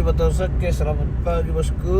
Batosake. Selamat pagi bosku.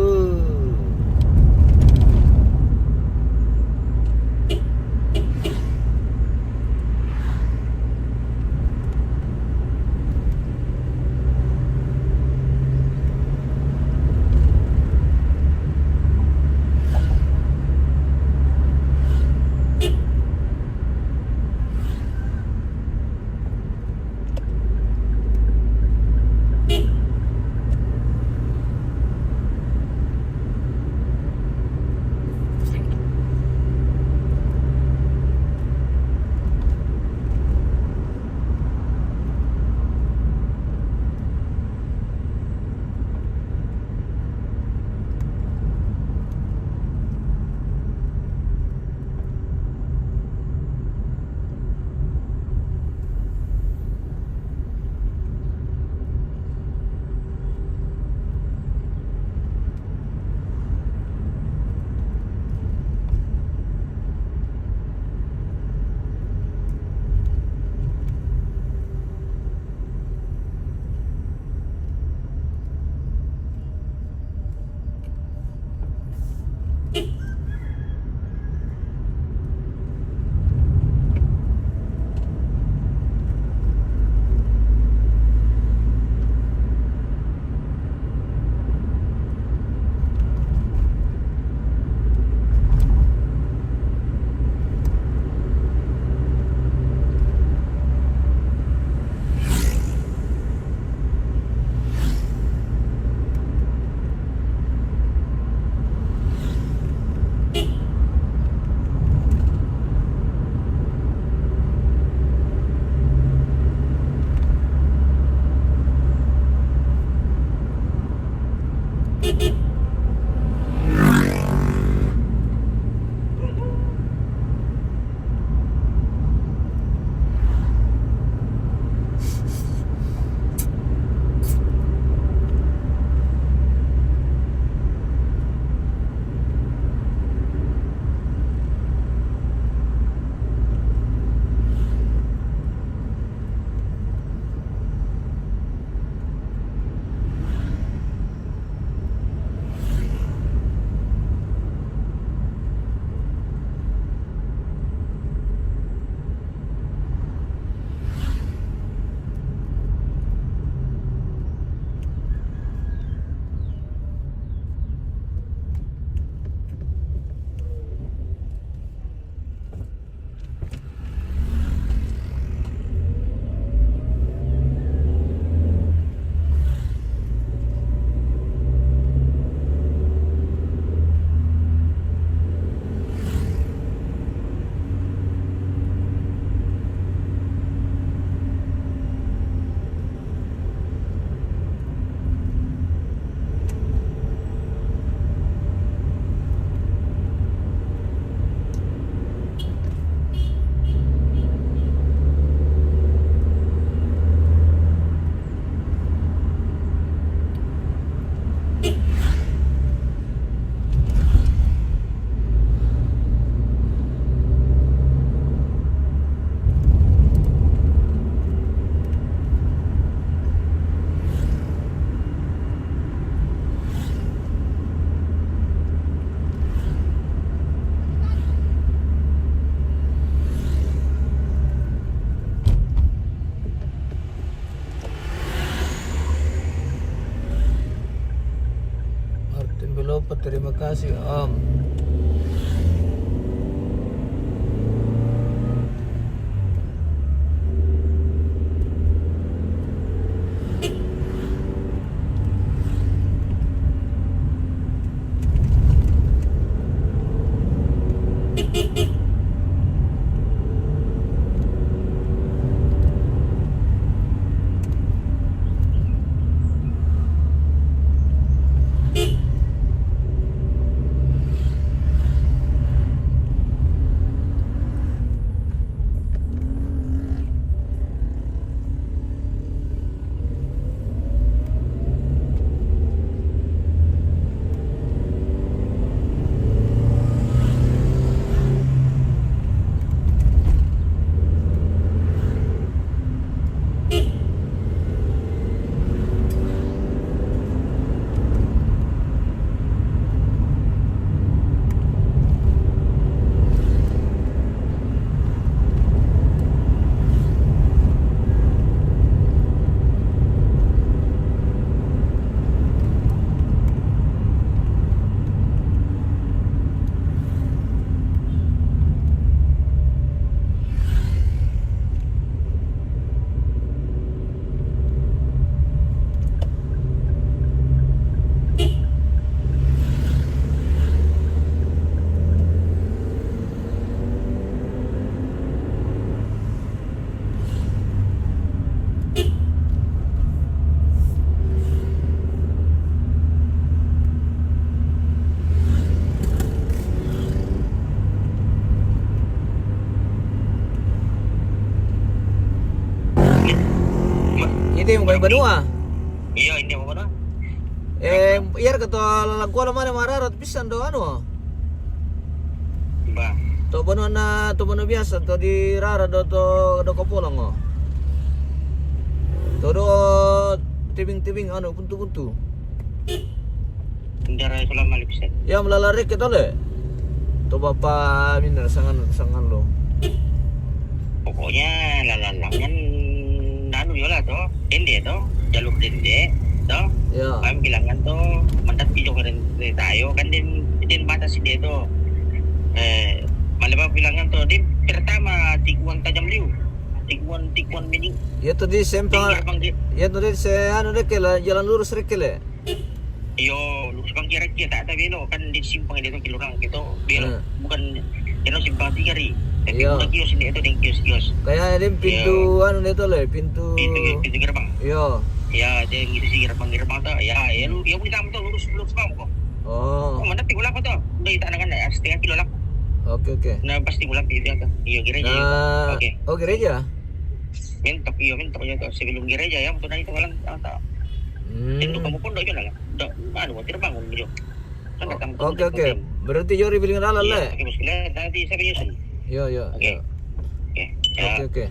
Terima kasih Om. Banua. Iya, ini apa no? Iyar ka to lalagwa naman ang mararat pisan do ano. Ba. To Banua na to Banua biasa to di rara do kapulang oh. To do tibing-tibing ano puntu-puntu. Hindi rin sila malipisan. Ya melalarik kita le. To bapak minar sangan lo. Pokoknya lalalang yan, ano yun lah to, dende to, jalur dende, to, Ya. kami bilangan to, mandat video ka rin tayo, kan din batas hindi to, malibang bilangan to, di pertama, tiguan tajam liu, tiguan mining, Ya to di sempa. Ya to di se ano rekela jalan lurus rekele. iyo, lurus bang kira-kira, tak ada belo, kan di simpang itu kilurang gitu, belo, bukan, yan simpang tiga ri. Tapi Iya. udah kios ini itu dan kios. Kaya din pintu ano nito le, pintu. Pintu gerbang. Yo. Ya, dia ngisi si gerbang tuh. Ya lu boleh tamu tuh lurus bang kok. Oh. Mana tinggal apa tuh? Udah tak dengan setengah kilo lah. Oke. Nah pasti ulang itu ya. Iya gereja. Nah, Oke. oh gereja. Minta ya tuh sebelum gereja ya untuk nanti walang tak. Itu kamu pun dojo lah. Anu terbang gitu. Kan datang. Oke. Berarti Jori bilang halal le. Oke, muskilah nanti saya penyusun. Yo. Oke. Ya. Oke.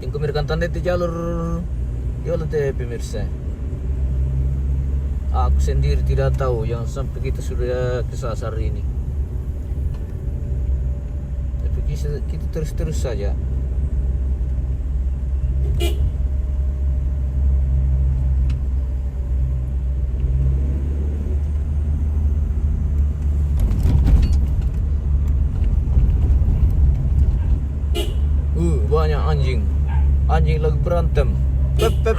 Yang kumirkan tanda di jalur Yola teh pemirsa. Aku sendiri tidak tahu yang sampai kita sudah kesasar ini. Tapi kita terus-terus saja. Banyak anjing. Anjing lagi berantem. Pep pep.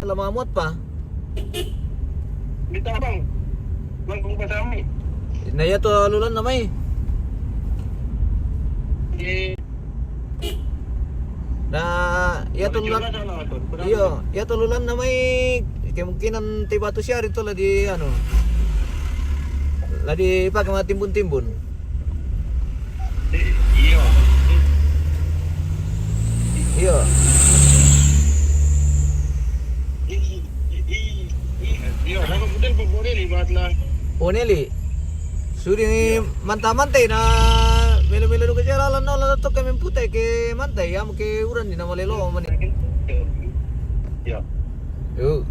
Lamamot pa. Dito bang? Bang kung pasami. Naya to lulan na may. Eh, Na ya to lulan. Iyo, ya to lulan na may kemungkinan tiba to siya rito la di ano. La di pa kama timbun-timbun. Iyo. Iyo. Iyo, sama muda. Model po, model, ibat lah. O nili. Suri mantay na melo-melo ka siya lalan no lato kami putay ke mantay ya ke uran di na malelo man. Ya. Yo.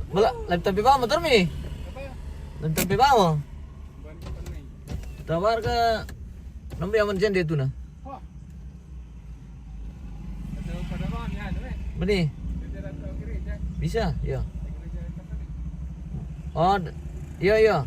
Wala, nagtampi ba mo Tormi? Nagtampi ba mo? Tawar ka. Nambi aman dyan dito na. Bani? Bisa? Ya. Oh, iya iya.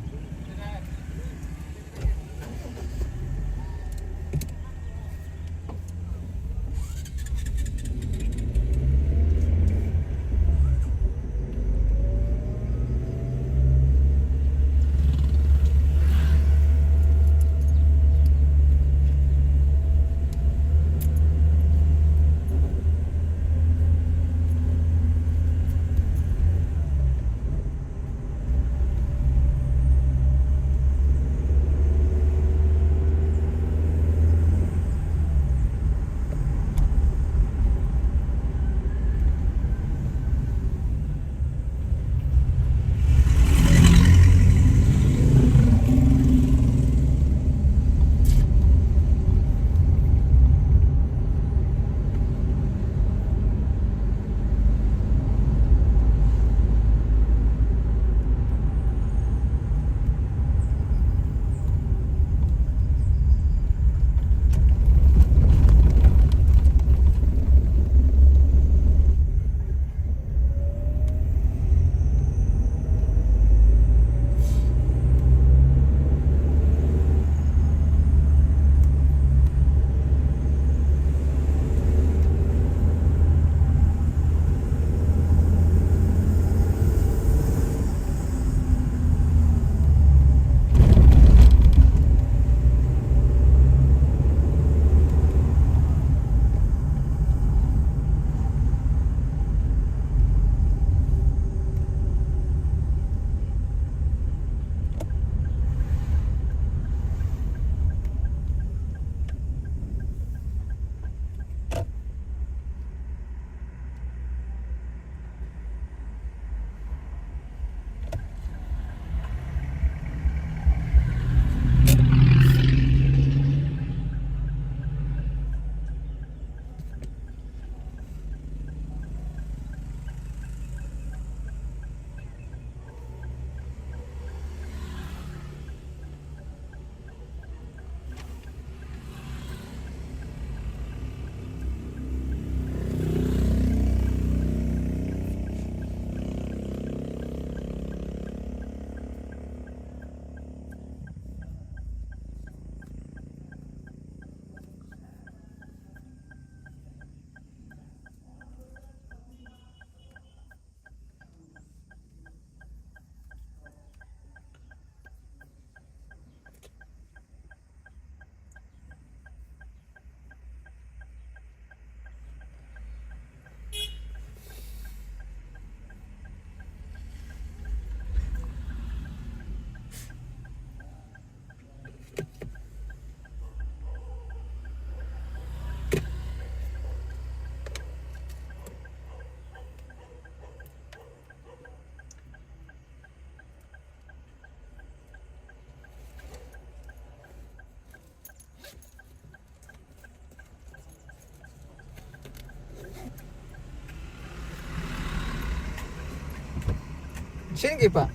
Sini Pak.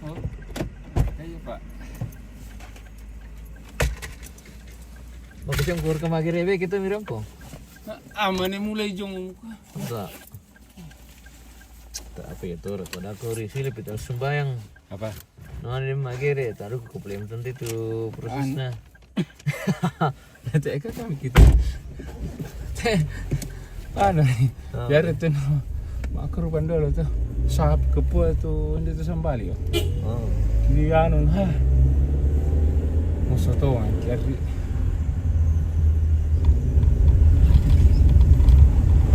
Oh. Iya, Pak. Bagus yang keluar ke Magirebe kita miram po. Aman mulai jong. Enggak. Tapi itu pada aku risil kita sembayang. Apa? Nah ini Magire taruh ke Plemton itu prosesnya. Nanti kan kita. Ano nih? Biar itu makro bandol tuh. Sahab kepo tuh ini tuh sambali yo. Oh. Di anu ha. Musuh tuh kiri.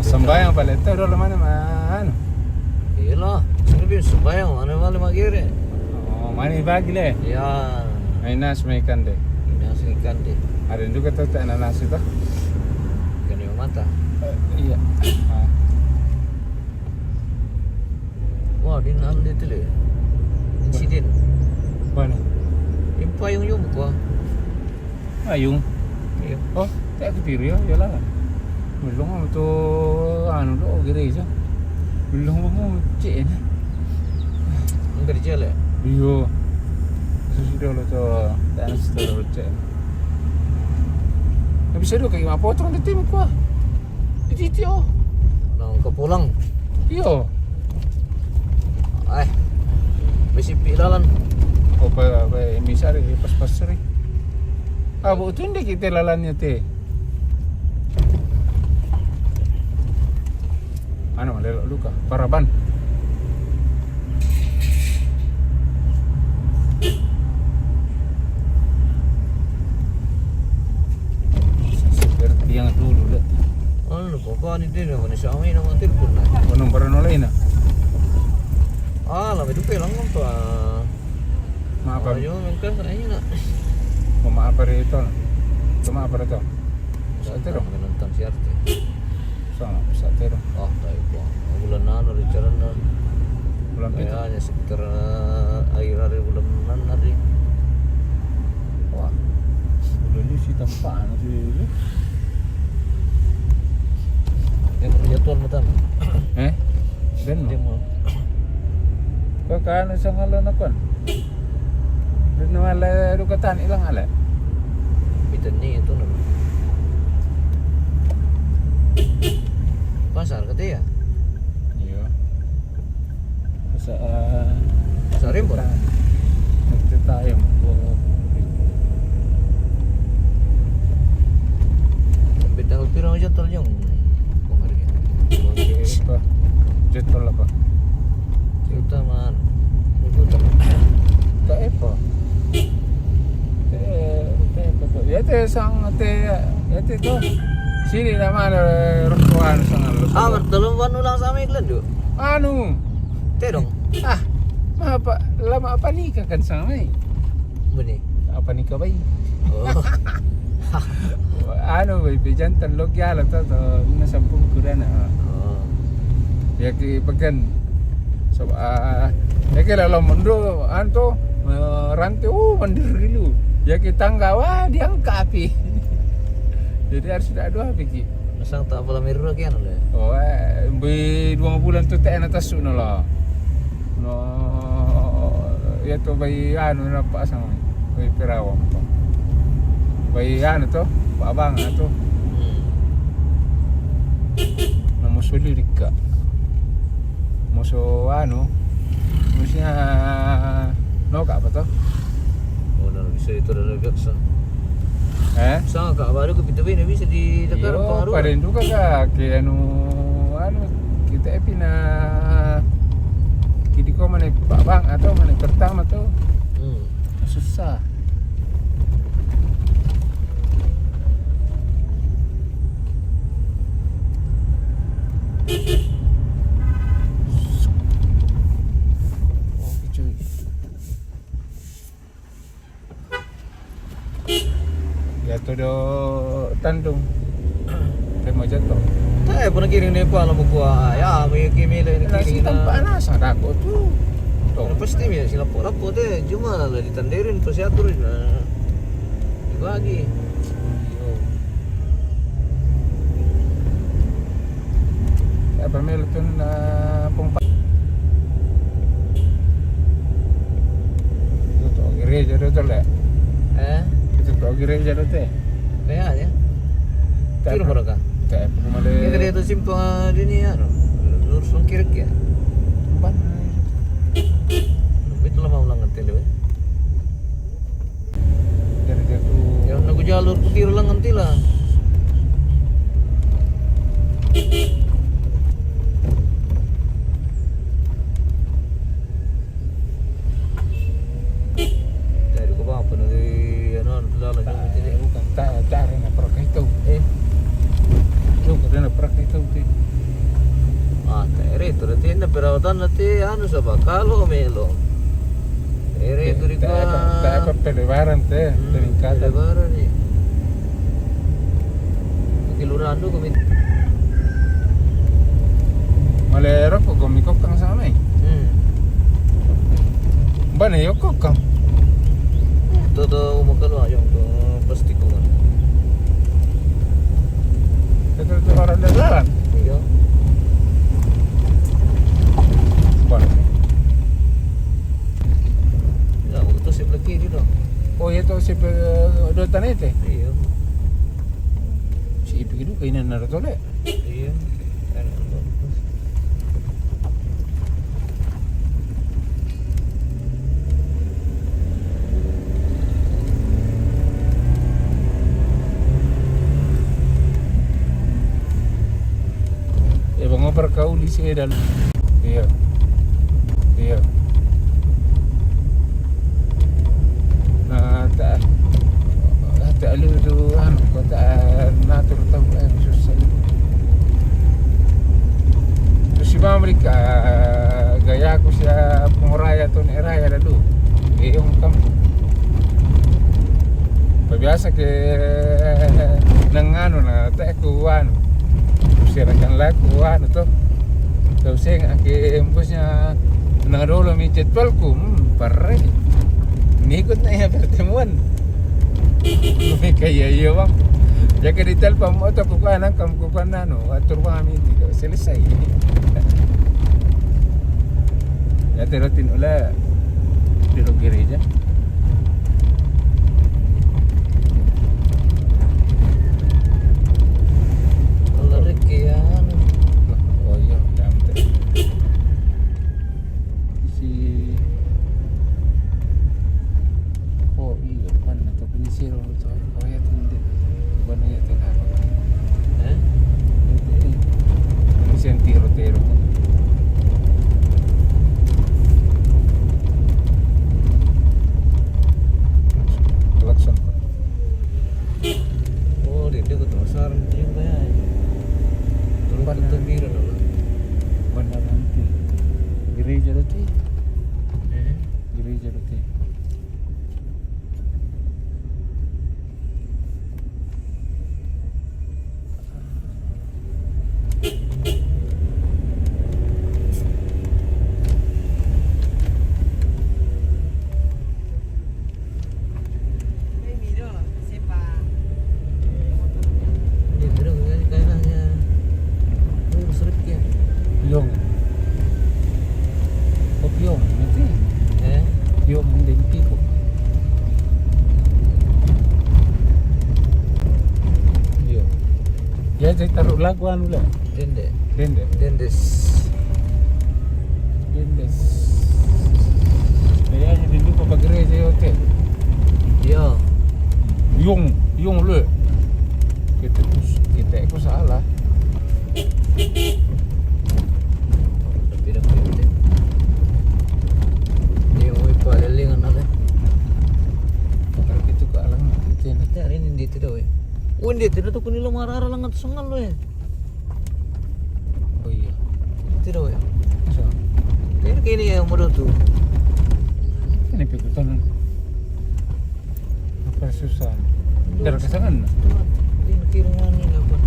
Sembayang pala itu udah mana mana? Iya lah, sini bisa sembayang mana mana Magire. Oh, mana bagi le? Ya, May nas may ikan deh. ini asing ikan deh. Ada juga tuh tak nasi tuh. Ikan yang mata. Iya. Ah. Wah, di nang itu le. Insiden. Mana? Yung payung ko. Ayung. Iya. Oh, tak kepiri ya lah. Belum mau tuh anu doh gereja. Belum mau cek. Ang kerja le. Iyo. Sudah lo tuh dan sudah lo cek. Tapi saya kayak apa potong di tim ko. Di tio. Nang kepulang. Iyo. Ay. Besi pilalan. Oh, pa emisari pas seri. Ah, bu tuh ndek kita lalannya teh. Ano, lelo luka, paraban. Seperti yang dulu deh. Ano po pa ni din naman sa amin naman telepon na. Anong parang olay na? Ah, labi itu pelang kan pa. Maapa, Ayo, mengka sa inyo na. maapa rito. Maapa rito. Sa tero. Nonton si Arte. Sa tero. Oh, tayo po. Bulan na ano rin charan na. Bulan pito. Kaya sekitar akhir hari bulan na rin. Wah, Bulan di si tampaan si. yang jadwal mo tan. Ben Hindi mo. mo. Kakaano sa ngalan akon? Doon naman la dukatan ilang ala. Bitan ni itu naman. Pasar ka ya? Iya. Sa Sa rin po. Nagtitayo po. Bitang pirang jadwal yung pangari. Okay pa. Jet pala pa. Kita man. Kae pa. Yate sang yate to. Sini naman rukuhan sang alus. Ah, bertolong lang sa amin iklan do. Anu? Terong. Ah, mapa lama apa nih kan sama ni? Bani. Apa nih ka bay? Oh. Anu bay jantan log ya la to nasa pungkuran ah. Oh. Ya ki pagan. So ya ki lalu mundo anto rantai mandir dulu. Ya kita enggak wah diangkat api. Jadi harus ada dua api. Nasang tak pala meron lagi ano le. Oh, be 2 bulan tu tak atas suno lah. No, ya tu bay anu na pa sang bay perawang to. Bay anu to, pa abang to. Na musulirik ka. Muso anu, musnya no ka pa to? Oh, na bisa itu dah gaksa. Sa Sa ka baru ko pitabi na bisa di Dakar Yo, pangaruh. parin juga ka kaya anu kita pina kidi ko man pa abang atau man pertama to. Susah. Oke cuy. Jatuh do tandung. Dia mau jatuh. Eh, pernah kiring ni pa alam mo ko. Ya, may kimila ni Nasi kiring tanpa na. nasa dako tuh. Tuh. Pasti ya sila po deh. Cuma lah ditandirin pa siya tuloy na. Dibagi. Apa melutin pong gereja itu le. Itu kau gereja itu. Kayaknya. Kira mereka. Tak Ya male. kada itu simpang ini ya. Lurus lang kiri ya. Ban. Itu lah mau ulang ngantil we. Gereja tu. Ya nak jalur kiri lang ngantil lah. Dari ko ba apa nanti ano jalan yang ini. Bukan tak rena prakay itu. Yung rena prakay itu. Ah, tere itu nanti na perawatan nanti anu sa bakalo melo. Tere itu di Tak apa pelebaran teh, peningkatan. Lebaran ni. Kelurahan tu kami. Malero ko gumikok kang sa amin. Ba na yoko kang. Todo umakalo ayong to pasti ko kan. Itu orang dalan. Iya. Ba. Ya, itu sebelah kiri dong. Oh itu si do tanete. Iya. Si ipigidu kainan na to le. Iya. Kan. Ngoper kau di sini dan iya nah tak lu tu kau tak natur tahu susah terus si mereka gaya aku siap penguraya tu ni raya dulu yung kamu biasa ke nangano na tak kuan sirakan lakuan itu tahu saya aki empusnya nadolo mi jadwalku parah ngikut na ya pertemuan may kaya iya bang jaga di telpon mo ito kukuhanan atur kami tidak selesai ya terutin ula di gereja oh iya damte si oh iya mana tuh penyisir itu oh ya tidak mana ya tidak ini sentiro klakson Oh, dia ketemu sarang juga ya. Turun ke biru dulu. benar nanti gereja itu gereja itu Dia biru kayaknya lurus ya. Yung Yung nanti Yung hindi tipo Yung ya saya taruh lagu anu lah Dende. Dendes kayaknya di lupa pak gereja hotel Iya. Yung le kita ikut salah Tapi dah pede. Dia mau padalingan ada. kalau gitu ke alang itu yang Tapi hari ini dia tidak we. Dia tidak tu kunilo marara lang at sangal lo ya. oh iya Tidak we. so Kaya kini yang mo tu. ini pikutan apa susah dari kesangan Dia kirangan ni apa?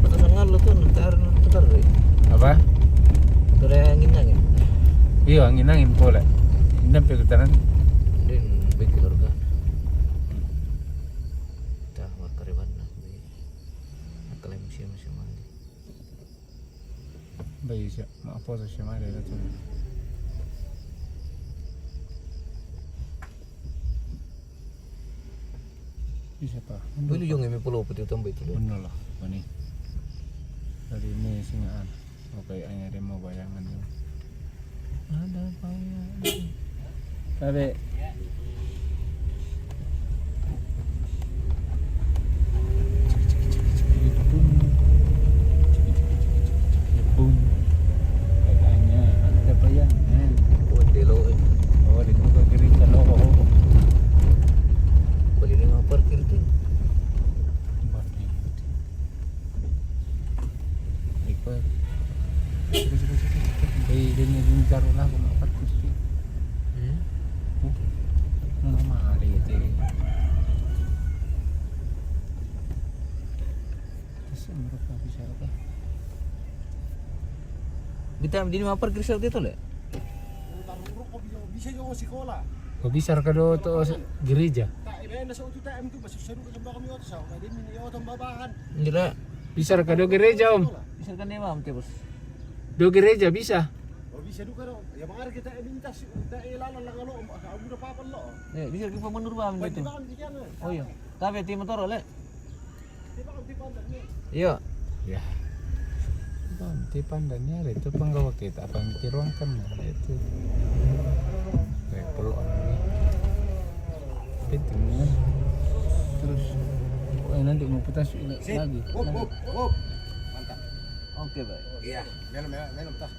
Patut sangal lo tu ntar apa Kaya angin. iya angin boleh ini pikutan Din bigil organ. Dah makariban na. kalau musim mali. Baik siya, maaposo siya mali na to. Bisa pa. Itu yung may pulau putih tambah itu. Benar lah, bani. Dari ini singaan. Oke, hanya dia mau bayangan yun. Ada bayangan. Sabi. Katanya ada bayangan. Oh, delo. Oh, di muka kiri kalau Bali na parkir itu. Ikut. Din karo na kung apat kusti. Mari ito. Kasi merok na bisa ka. Kita di mana parkir sel itu le? Bisa yung sekolah. Kau bisa ka do to gereja. Tak iba na sa UTM tu basta seru ka sa kami oto sa. Kaya din niyo tong babahan. Jira. Bisa ka do gereja om. Bisa kan ni mam tebus. Do gereja bisa. O bisa du ka do. Ya mangar kita mintas ta ilalan lang ano ka amo na papan lo. Bisa kita pemundur mam Pwede gitu. ba kan diyan na? Oh iya. Tapi ti motor le. Di ba kan di pandan ni? Iya. Ya. Nanti pandannya itu penggawa kita apa mikirkan nah itu. Kayak perlu ini. Pentingnya. Terus nanti mau putas lagi. Hop. Mantap. Oke, baik. Iya, menom tah.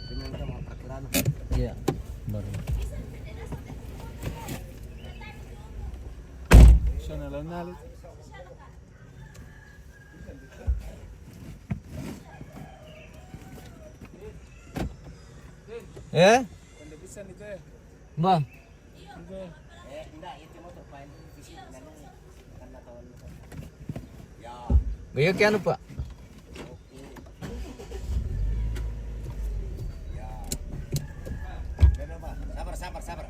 Menom tah mga parkiran. Iya. Baru. Sana lang nalit. Eh? Bisa nih teh. Bang. Gaya kaya ano pa? Menom ba? Sabar.